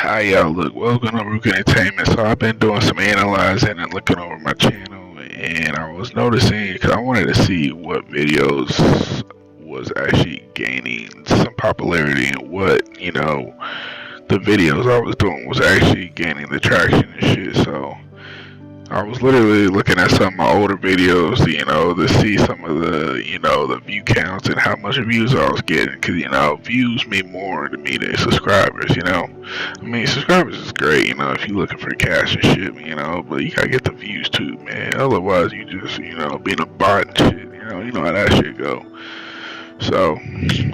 Hi y'all, look, welcome to Ruka Entertainment. So I've been doing some analyzing and looking over my channel, and I was noticing because I wanted to see what videos was actually gaining some popularity and what the videos I was doing was actually gaining the traction and shit. So I was literally looking at some of my older videos, to see some of the view counts and how much views I was getting. Because, views mean more to me than subscribers. I mean, subscribers is great, if you're looking for cash and shit, but you gotta get the views too, man. Otherwise, you just, being a bot and shit, you know how that shit go. So,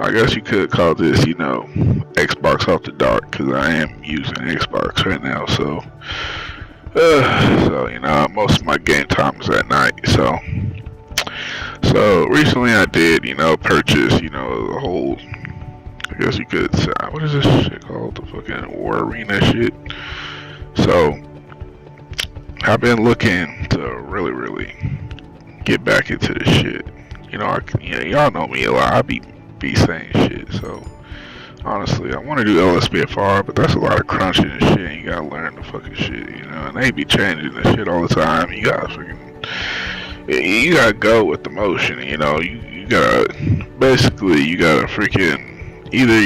I guess you could call this, Xbox off the dark, because I am using Xbox right now, so. Most of my game time is at night. So recently I did, purchase, the whole. I guess you could say, what is this shit called? The fucking War Arena shit. So I've been looking to really get back into this shit. Y'all know me a lot. I be saying shit. So honestly, I want to do LSPFR, but that's a lot of crunching and shit, and you gotta learn the fucking shit, and they be changing the shit all the time. You gotta go with the motion, you gotta, basically, you gotta freaking, either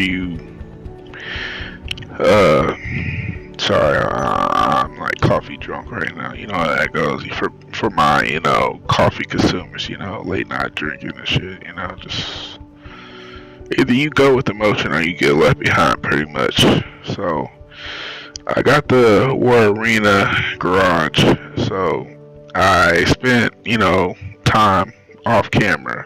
sorry, I'm like coffee drunk right now, you know how that goes, for my, coffee consumers, late night drinking and shit, just, either you go with the motion or you get left behind, pretty much. So I got the War Arena garage, so I spent time off camera,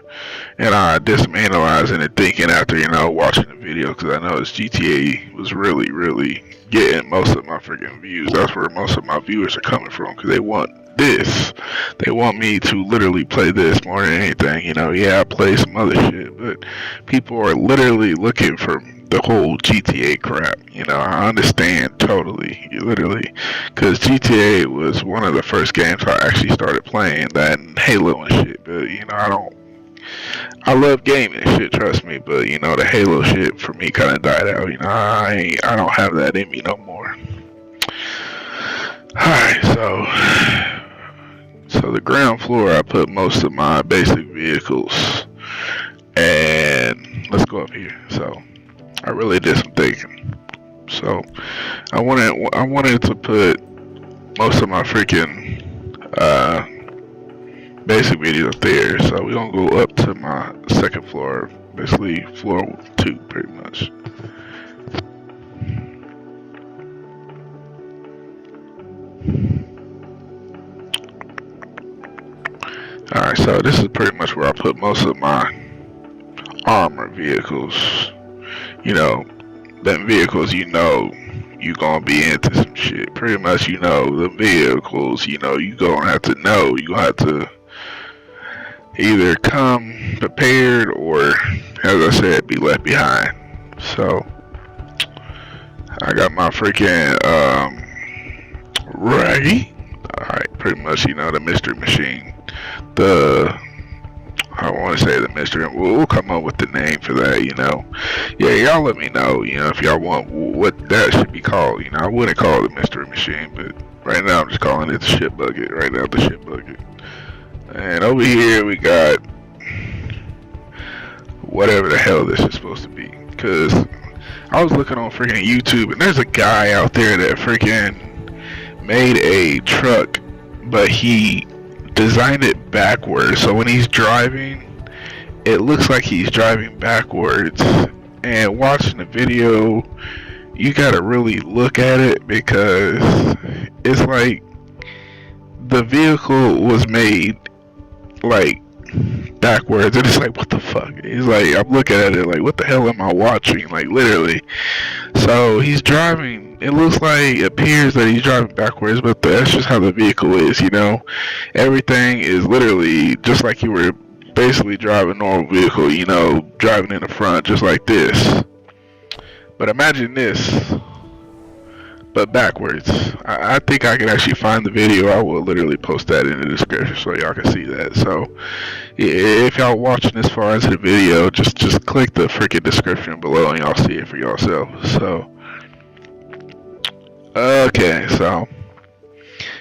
and I did some analyzing and thinking after watching the video, because I noticed GTA was really getting most of my freaking views. That's where most of my viewers are coming from, because they want this. They want me to literally play this more than anything. Yeah, I play some other shit, but people are literally looking for the whole GTA crap. I understand totally, literally, because GTA was one of the first games I actually started playing, that and Halo and shit. But I love gaming and shit, trust me, but the Halo shit for me kind of died out. I don't have that in me no more. Alright, so the ground floor, I put most of my basic vehicles, and let's go up here. So I really did some thinking. So I wanted to put most of my freaking basic videos there. So we're gonna go up to my second floor, basically floor 2, pretty much. Alright, so this is pretty much where I put most of my armor vehicles. Them vehicles, you gonna be into some shit. Pretty much, the vehicles, you gonna have to know. You gonna have to either come prepared or, as I said, be left behind. So I got my freaking Raggy. Alright, pretty much, the mystery machine. I want to say the mystery. We'll come up with the name for that, Yeah, y'all let me know, if y'all want what that should be called. I wouldn't call it the mystery machine, but right now I'm just calling it the shit bucket. Right now, the shit bucket. And over here we got whatever the hell this is supposed to be. Because I was looking on freaking YouTube, and there's a guy out there that freaking made a truck, but he designed it backwards, so when he's driving, it looks like he's driving backwards. And watching the video, you gotta really look at it, because it's like the vehicle was made like backwards, and it's like, what the fuck? It's like, I'm looking at it like, what the hell am I watching? Like, literally. So he's driving, it looks like, it appears that he's driving backwards, but that's just how the vehicle is, Everything is literally just like you were basically driving a normal vehicle, driving in the front, just like this. But imagine this, but backwards. I think I can actually find the video. I will literally post that in the description so y'all can see that. So if y'all watching this far into the video, just click the freaking description below and y'all see it for yourself. So Okay, so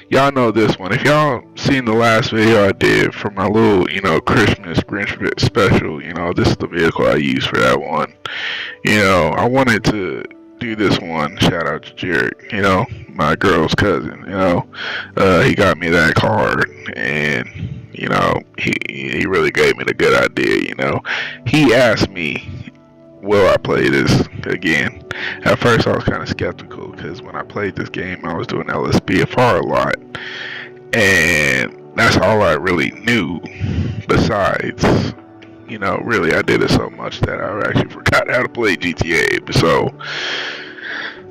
y'all know this one. If y'all seen the last video I did for my little, Christmas Grinch special, this is the vehicle I used for that one. I wanted to do this one. Shout out to Jared, my girl's cousin. He got me that card, and he really gave me the good idea. He asked me, will I play this again? At first, I was kind of skeptical because when I played this game, I was doing LSPFR a lot, and that's all I really knew. Besides, really, I did it so much that I actually forgot how to play GTA. So,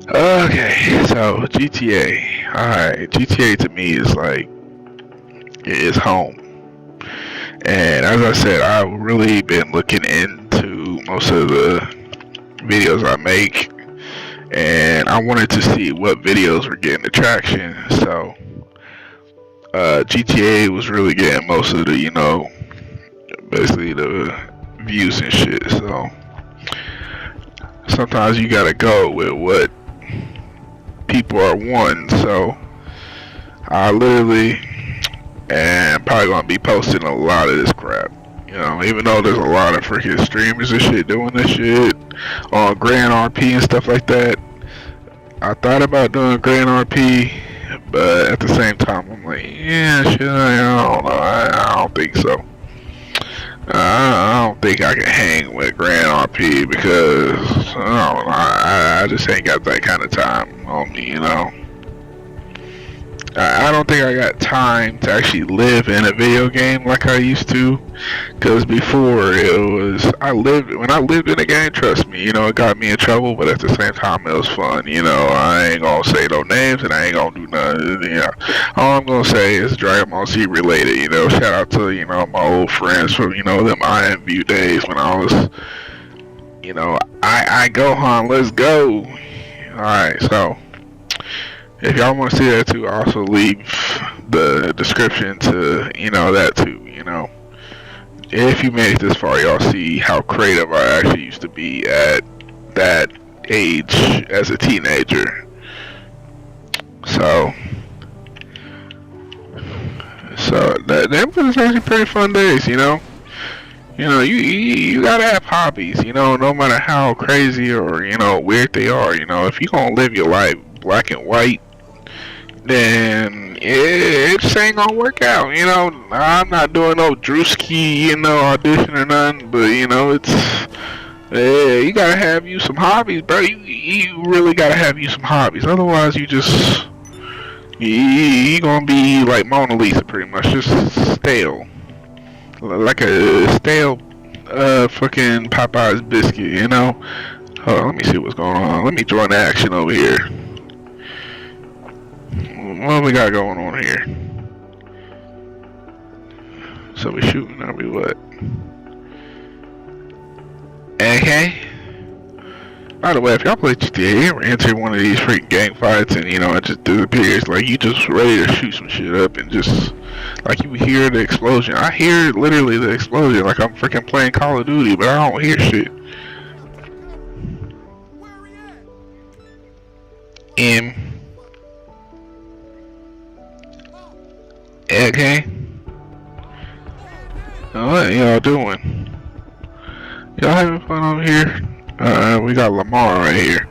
okay, so GTA. Alright, GTA to me is like, it is home. And as I said, I've really been looking into most of the videos I make, and I wanted to see what videos were getting the traction. So, GTA was really getting most of the, basically the views and shit. So sometimes you gotta go with what people are wanting. So I literally am probably gonna be posting a lot of this crap. Even though there's a lot of freaking streamers and shit doing this shit on Grand RP and stuff like that. I thought about doing Grand RP, but at the same time I'm like, yeah, shit, I don't know. I don't think so. I don't think I can hang with Grand RP because I don't know. I just ain't got that kind of time on me. I don't think I got time to actually live in a video game like I used to. Because before it was, when I lived in a game, trust me, it got me in trouble, but at the same time it was fun. I ain't gonna say no names and I ain't gonna do nothing. All I'm gonna say is Dragon Ball Z related. Shout out to, my old friends from, them Iron View days when I was, I Gohan, let's go. Alright, so. If y'all want to see that too, I'll also leave the description to, that too, If you made it this far, y'all see how creative I actually used to be at that age as a teenager. So that was actually pretty fun days, you gotta have hobbies, no matter how crazy or, weird they are, if you gonna live your life black and white, then it just ain't gonna work out. I'm not doing no Drewski, audition or nothing, but you gotta have you some hobbies, bro. You really gotta have you some hobbies. Otherwise, you gonna be like Mona Lisa, pretty much, just stale, like a stale fucking Popeye's biscuit. Hold on, let me see what's going on. Let me join the action over here. What we got going on here? So we shooting, are we what? Okay. By the way, if y'all play GTA, you ever enter one of these freaking gang fights and, it just disappears, like you just ready to shoot some shit up and just, like you hear the explosion. I hear literally the explosion, like I'm freaking playing Call of Duty, but I don't hear shit. Okay. What y'all doing? Y'all having fun over here? We got Lamar right here.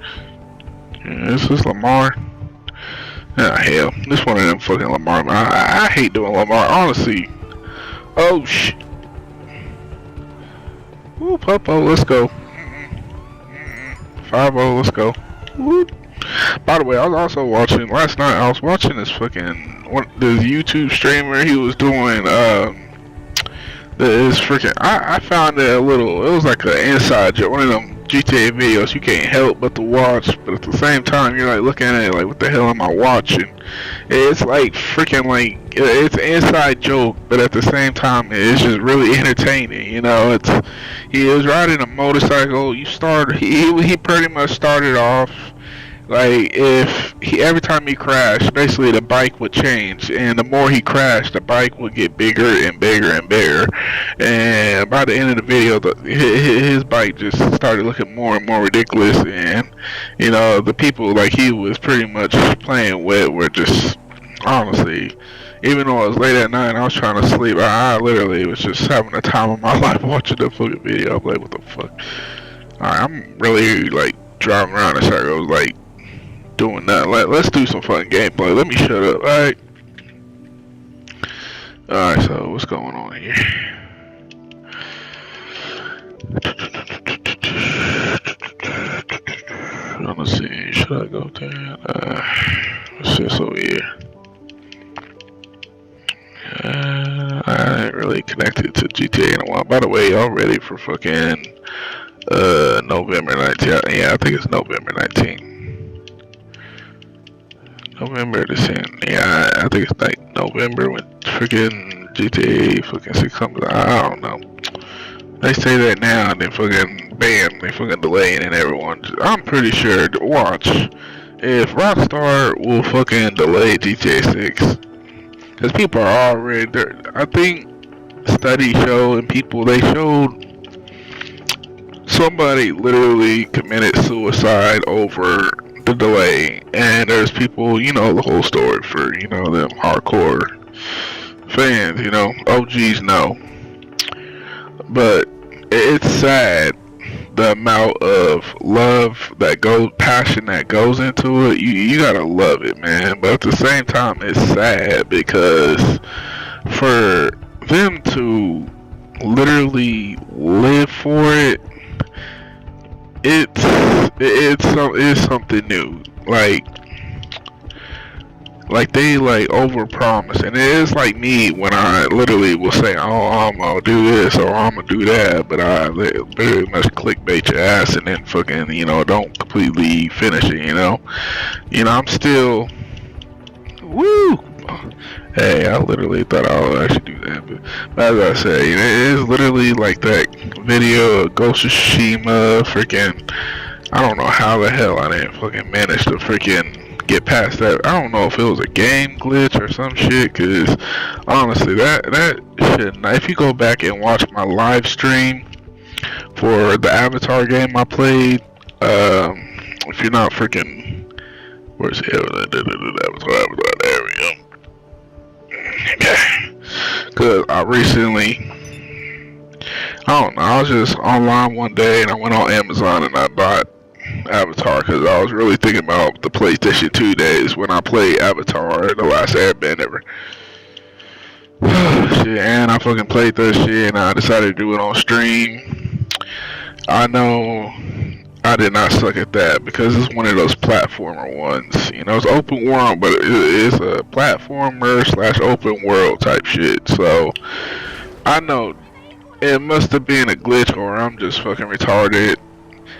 This is Lamar. Ah, hell. This one of them fucking Lamar. I hate doing Lamar, honestly. Oh, shit. Ooh, Popo, let's go. 5-0, let's go. Woo. By the way, I was also watching, last night, I was watching this fucking, this YouTube streamer, he was doing, this freaking, I found it a little, it was like an inside joke, one of them GTA videos you can't help but to watch, but at the same time, you're like looking at it like, what the hell am I watching? It's like freaking like, it's an inside joke, but at the same time, it's just really entertaining, he was riding a motorcycle, he pretty much started off, like, every time he crashed, basically the bike would change, and the more he crashed, the bike would get bigger and bigger and bigger, and by the end of the video, his bike just started looking more and more ridiculous, and You know, the people like he was pretty much playing with were just honestly. Even though it was late at night and I was trying to sleep, I literally was just having the time of my life watching the fucking video. I'm like, what the fuck? Alright, I'm really like driving around in circles, like doing that. Let's do some fucking gameplay. Let me shut up, alright? Alright, so what's going on here? Let's see, should I go there? What's this over here? I ain't really connected to GTA in a while. By the way, y'all ready for fucking November 19th? Yeah, I think it's November 19th. November the 10th. Yeah, I think it's like November when freaking GTA fucking 6 comes out. I don't know. They say that now and then fucking bam, they fucking delaying and everyone. I'm pretty sure, watch, if Rockstar will fucking delay GTA 6, because people are already there. I think studies show and people, they showed somebody literally committed suicide over the delay, and there's people, you know, the whole story for, you know, them hardcore fans, you know, OGs know. But it's sad the amount of love that goes, passion that goes into it. You gotta love it, man. But at the same time, it's sad because for them to literally live for it, it's something new. Like they like overpromise, and it is like me when I literally will say, "Oh, I'm gonna do this or I'm gonna do that," but I very much clickbait your ass and then fucking, you know, don't completely finish it. I'm still woo. Hey, I literally thought I would actually do that, but as I say, it is literally like that video of Ghost of Tsushima. Freaking, I don't know how the hell I didn't fucking manage to freaking get past that. I don't know if it was a game glitch or some shit, cause honestly, that shit. If you go back and watch my live stream for the Avatar game I played, if you're not freaking, where's the Avatar? There we go. Okay, cause I recently, I don't know, I was just online one day and I went on Amazon and I bought Avatar because I was really thinking about the PlayStation 2 days when I played Avatar, The Last Airbender. Shit, and I fucking played that shit and I decided to do it on stream. I know I did not suck at that because it's one of those platformer ones. You know, it's open world, but it's a platformer / open world type shit. So I know it must have been a glitch or I'm just fucking retarded.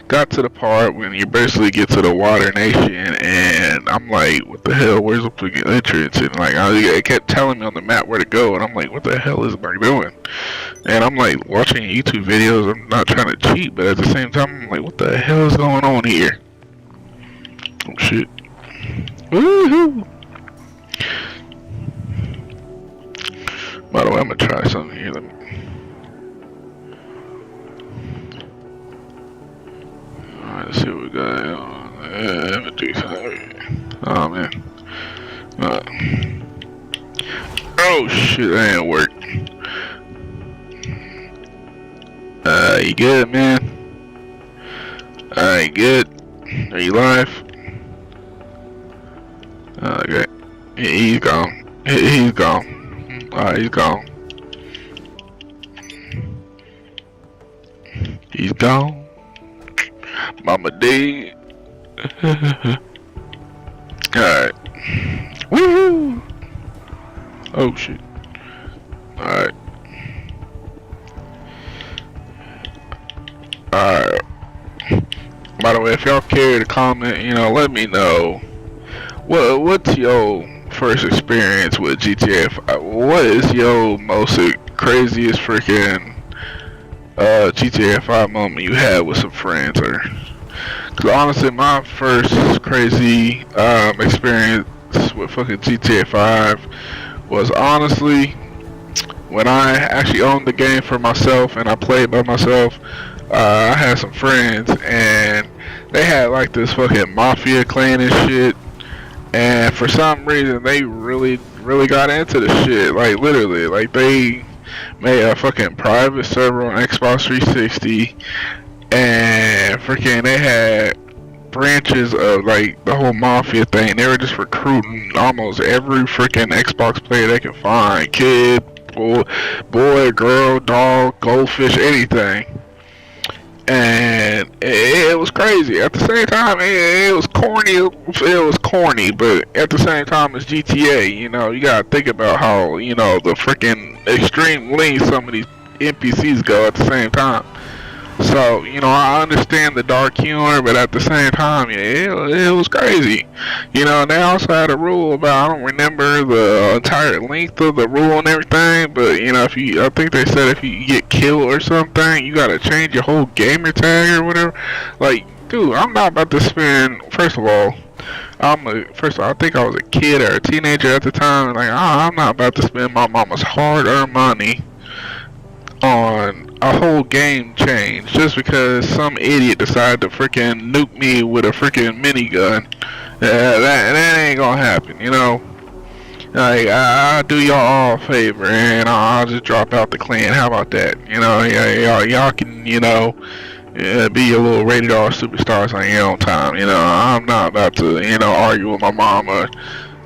Got to the part when you basically get to the water nation and I'm like, what the hell, where's the fucking entrance? And like, it kept telling me on the map where to go and I'm like, what the hell is I doing? And I'm like watching YouTube videos, I'm not trying to cheat, but at the same time I'm like, what the hell is going on here? Oh shit. Woohoo! By the way, I'm gonna try something here. Let me. Alright, let's see what we got. Let me do something. Oh man. Oh shit, that ain't work. You good, man? Alright, good. Are you live? Okay. He's gone. He's gone. Alright, he's gone. He's gone. Mama D. Alright. Woohoo! Oh shit. Alright. Alright. By the way, if y'all care to comment, you know, let me know. What's your first experience with GTA 5? What is your most craziest freaking GTA 5 moment you had with some friends? Or, cause honestly, my first crazy experience with fucking GTA 5 was honestly when I actually owned the game for myself and I played by myself. I had some friends and They had like this fucking mafia clan and shit, and for some reason they really got into the shit. Like literally, like they made a fucking private server on Xbox 360, and freaking they had branches of like the whole mafia thing. They were just recruiting almost every freaking Xbox player they could find, kid, boy, girl, dog, goldfish, anything. And it was crazy. At the same time, it was corny. It was corny, but at the same time, it's GTA. You know, you gotta think about how the freaking extreme lengths some of these NPCs go at the same time. So, I understand the dark humor, but at the same time, yeah, it was crazy. And they also had a rule about, I don't remember the entire length of the rule and everything, but, I think they said if you get killed or something, you gotta change your whole gamer tag or whatever. Like, dude, I'm not about to spend, first of all, I think I was a kid or a teenager at the time, and like, I'm not about to spend my mama's hard-earned money on a whole game change just because some idiot decided to freaking nuke me with a freaking minigun. That ain't gonna happen. Like, I'll do y'all all a favor and I'll just drop out the clan. How about that? Y'all can, be your little rated R superstars on your own time. I'm not about to, argue with my mama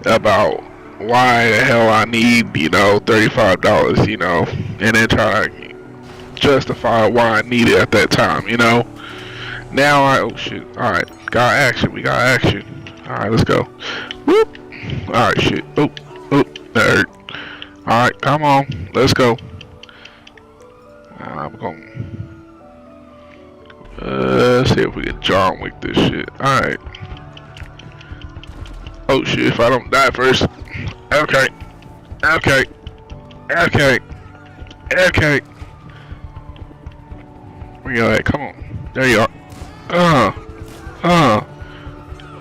about why the hell I need, $35, and then try to justify why I need it at that time, Now oh shit, alright, got action, we got action. Alright, let's go. Whoop! Alright, shit. Oop, that hurt. Alright, come on, let's go. I'm going see if we can John Wick this shit. Alright. Oh shit, if I don't die first. Okay. Where you at? Come on. There you are.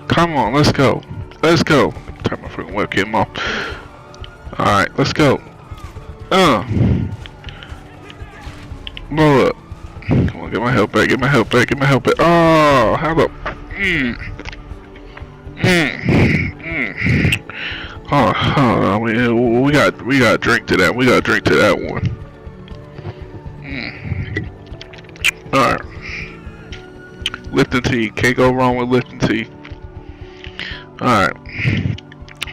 Come on, let's go. Turn my freaking webcam off. Alright, let's go. Blow up. Come on, get my health back. Oh, how the... Oh, we got drink to that. We got drink to that one. Alright. Lipton tea. Can't go wrong with Lipton tea. Alright.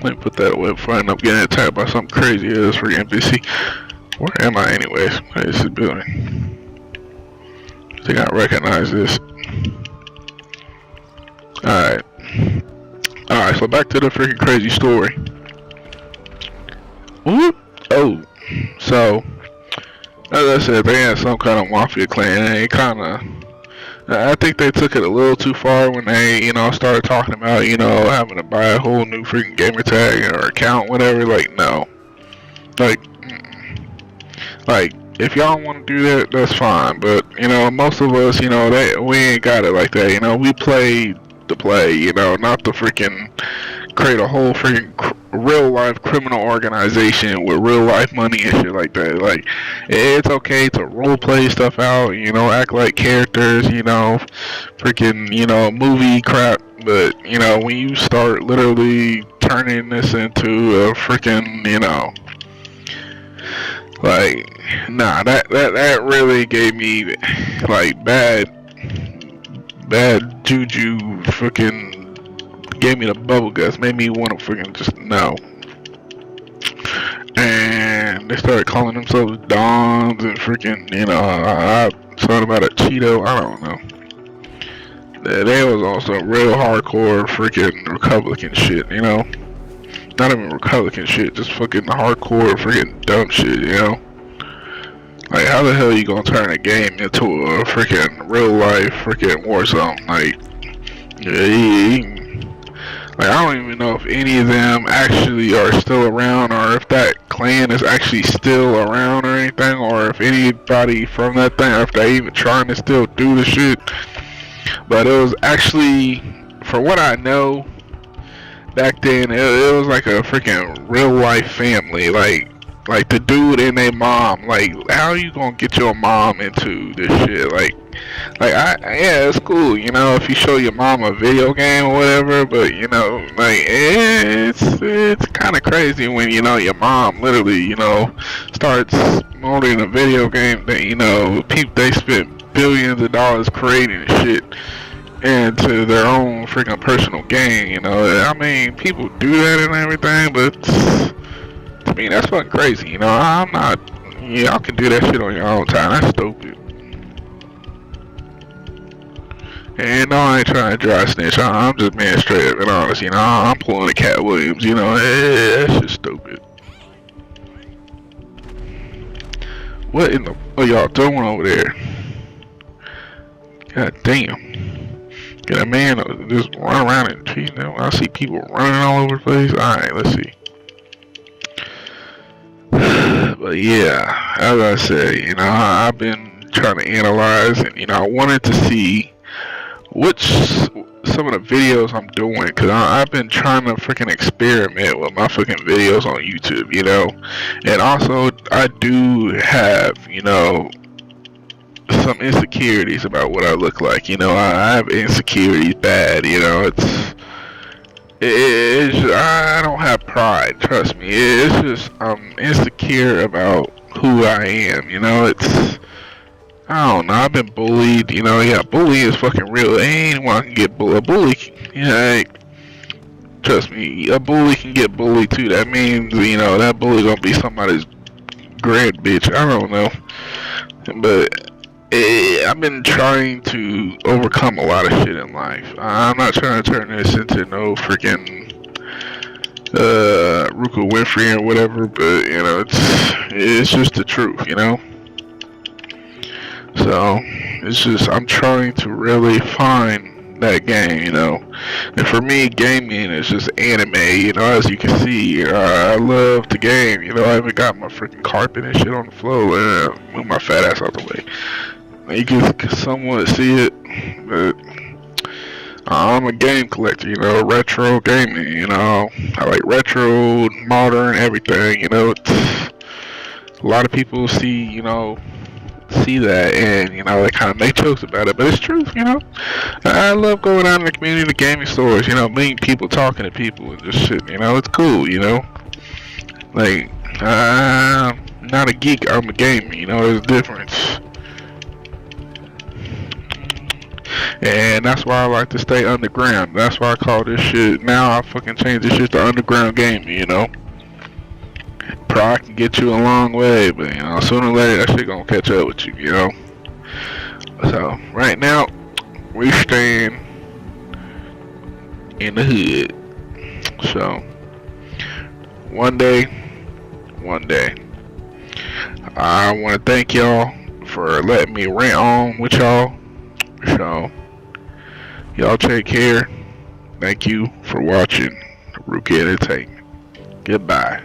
Let me put that away before I end up getting attacked by something crazy as for the NPC. Where am I anyways? What is this building? I think I recognize this. Alright. Alright, so back to the freaking crazy story. Whoop. Oh. So, as I said, they had some kind of mafia clan, and I think they took it a little too far when they, started talking about, having to buy a whole new freaking gamer tag or account, whatever. Like, no. Like, if y'all want to do that, that's fine. But, most of us, we ain't got it like that. We play to play, not to freaking create a whole freaking real life criminal organization with real life money and shit like that. Like, it's okay to role play stuff out, act like characters, freaking, movie crap. But, when you start literally turning this into a freaking, like, nah, that really gave me, like, bad juju, freaking gave me the bubble guts, made me want to freaking just no. And they started calling themselves Dons and freaking, I thought about a Cheeto, I don't know. They was also real hardcore freaking Republican shit, Not even Republican shit, just fucking hardcore freaking dumb shit, Like, how the hell are you gonna turn a game into a freaking real life freaking war zone? Like, like, I don't even know if any of them actually are still around, or if that clan is actually still around or anything, or if anybody from that thing, or if they even trying to still do the shit. But it was actually, for what I know, back then, it was like a freaking real life family. Like the dude and their mom. Like, how are you gonna get your mom into this shit? Like, Yeah, it's cool, you know, if you show your mom a video game or whatever, but you know, like it's kind of crazy when you know your mom literally, you know, starts promoting a video game that you know people they spent billions of dollars creating and shit into their own freaking personal game. You know, I mean, people do that and everything, but to me, that's fucking crazy. You know, I'm not. Y'all can do that shit on your own time. That's stupid. And no, I ain't trying to dry snitch. I'm just being straight up and honest. You know, I'm pulling a Cat Williams. You know, that's just stupid. What in the are y'all doing over there? God damn. Get a man just run around and cheat them. I see people running all over the place. Alright, let's see. But yeah, as I say, you know, I've been trying to analyze and, you know, I wanted to see which some of the videos I'm doing, because I've been trying to freaking experiment with my fucking videos on YouTube, you know. And also, I do have, you know, some insecurities about what I look like. You know, I have insecurities bad. You know, I don't have pride. Trust me. It's just I'm insecure about who I am. You know, I don't know. I've been bullied. You know, yeah, bullying is fucking real. Anyone can get bullied. A bully, you know, like, trust me, a bully can get bullied too. That means, you know, that bully gonna be somebody's grand bitch. I don't know, but I've been trying to overcome a lot of shit in life. I'm not trying to turn this into no freaking Ruka Winfrey or whatever, but you know, it's just the truth, you know. So it's just I'm trying to really find that game, you know. And for me, gaming is just anime, you know. As you can see, I love the game, you know. I even got my freaking carpet and shit on the floor. Move my fat ass out the way. You can somewhat see it, but I'm a game collector, you know, retro gaming, you know. I like retro, modern, everything, you know. A lot of people see that and, you know, they kind of make jokes about it, but it's truth, you know. I love going out in the community to gaming stores, you know, meeting people, talking to people and just shit, you know. It's cool, you know. Like, I'm not a geek, I'm a gamer, you know, there's a difference. And that's why I like to stay underground. That's why I call this shit, now I fucking change this shit to underground gaming, you know. Pride can get you a long way, but you know, sooner or later that shit gonna catch up with you, you know. So, right now, we staying in the hood. So, one day, I wanna thank y'all for letting me rant on with y'all. So, y'all take care. Thank you for watching Ruka Entertainment. Goodbye.